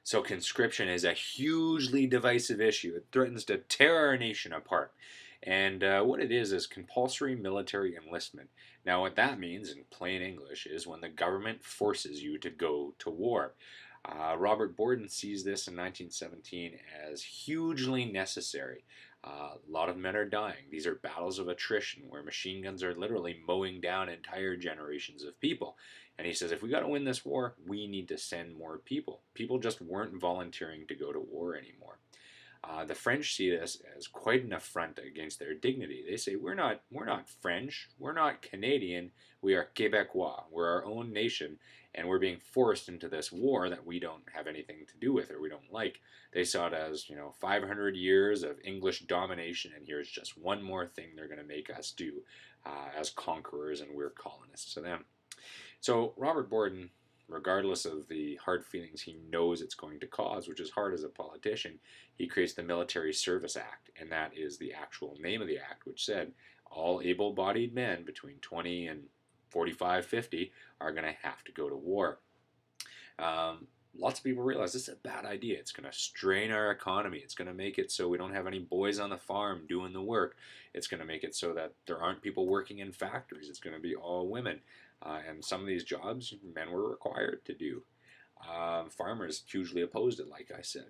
So conscription is a hugely divisive issue. It threatens to tear our nation apart. And what it is compulsory military enlistment. Now, what that means in plain English is when the government forces you to go to war. Robert Borden sees this in 1917 as hugely necessary. A lot of men are dying. These are battles of attrition where machine guns are literally mowing down entire generations of people. And he says, if we got to win this war, we need to send more people. People just weren't volunteering to go to war anymore. The French see this as quite an affront against their dignity. They say, we're not French, we're not Canadian, we are Quebecois, we're our own nation, and we're being forced into this war that we don't have anything to do with or we don't like. They saw it as, 500 years of English domination, and here's just one more thing they're going to make us do as conquerors, and we're colonists to them. So Robert Borden, regardless of the hard feelings he knows it's going to cause, which is hard as a politician, he creates the Military Service Act, and that is the actual name of the act, which said all able-bodied men between 20 and 45, 50 are going to have to go to war. Lots of people realize this is a bad idea. It's going to strain our economy. It's going to make it so we don't have any boys on the farm doing the work. It's going to make it so that there aren't people working in factories. It's going to be all women. And some of these jobs men were required to do. Farmers hugely opposed it, like I said.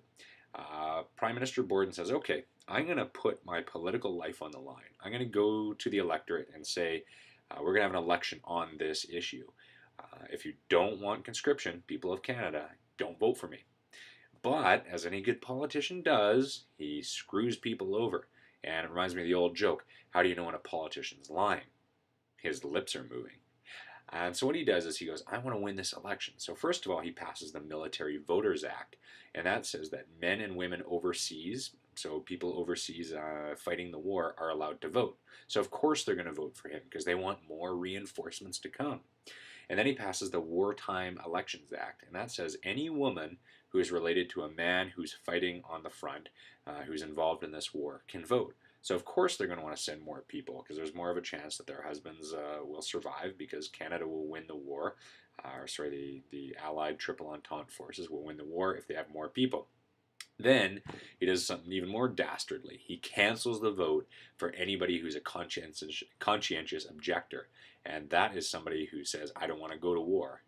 Prime Minister Borden says, okay, I'm going to put my political life on the line. I'm going to go to the electorate and say, we're going to have an election on this issue. If you don't want conscription, people of Canada, don't vote for me. But, as any good politician does, he screws people over. And it reminds me of the old joke, how do you know when a politician's lying? His lips are moving. And so what he does is he goes, I want to win this election. So first of all, he passes the Military Voters Act, and that says that men and women overseas, so people overseas fighting the war, are allowed to vote. So of course they're going to vote for him because they want more reinforcements to come. And then he passes the Wartime Elections Act, and that says any woman who is related to a man who's fighting on the front, who's involved in this war, can vote. So of course they're going to want to send more people because there's more of a chance that their husbands will survive because Canada will win the war, the Allied Triple Entente forces will win the war if they have more people. Then he does something even more dastardly. He cancels the vote for anybody who's a conscientious objector. And that is somebody who says, I don't want to go to war.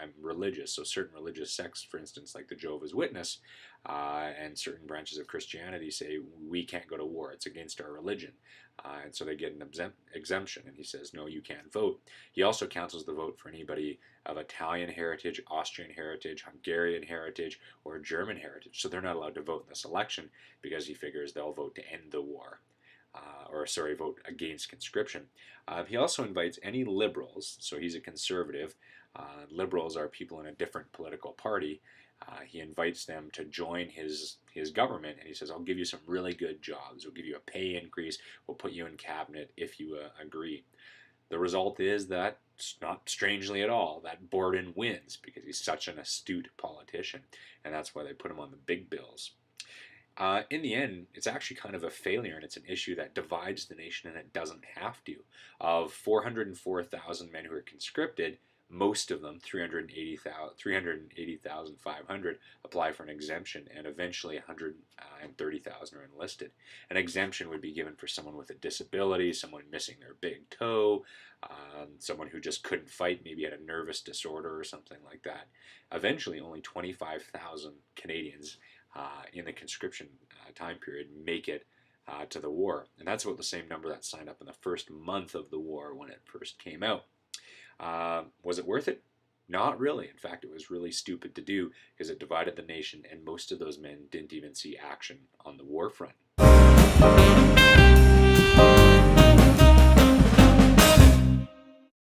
I'm religious. So certain religious sects, for instance, like the Jehovah's Witness, and certain branches of Christianity say, we can't go to war. It's against our religion. And so they get an exemption. And he says, no, you can't vote. He also cancels the vote for anybody of Italian heritage, Austrian heritage, Hungarian heritage, or German heritage. So they're not allowed to vote in this election because he figures they'll vote to end the war. Vote against conscription. He also invites any liberals, so he's a conservative. Liberals are people in a different political party. He invites them to join his government, and he says, I'll give you some really good jobs. We'll give you a pay increase. We'll put you in cabinet if you agree. The result is that, not strangely at all, that Borden wins because he's such an astute politician, and that's why they put him on the big bills. In the end, it's actually kind of a failure, and it's an issue that divides the nation, and it doesn't have to. Of 404,000 men who are conscripted, most of them, 380,500, apply for an exemption, and eventually 130,000 are enlisted. An exemption would be given for someone with a disability, someone missing their big toe, someone who just couldn't fight, maybe had a nervous disorder or something like that. Eventually, only 25,000 Canadians in the conscription time period make it to the war. And that's about the same number that signed up in the first month of the war when it first came out. Was it worth it? Not really. In fact, it was really stupid to do because it divided the nation, and most of those men didn't even see action on the war front.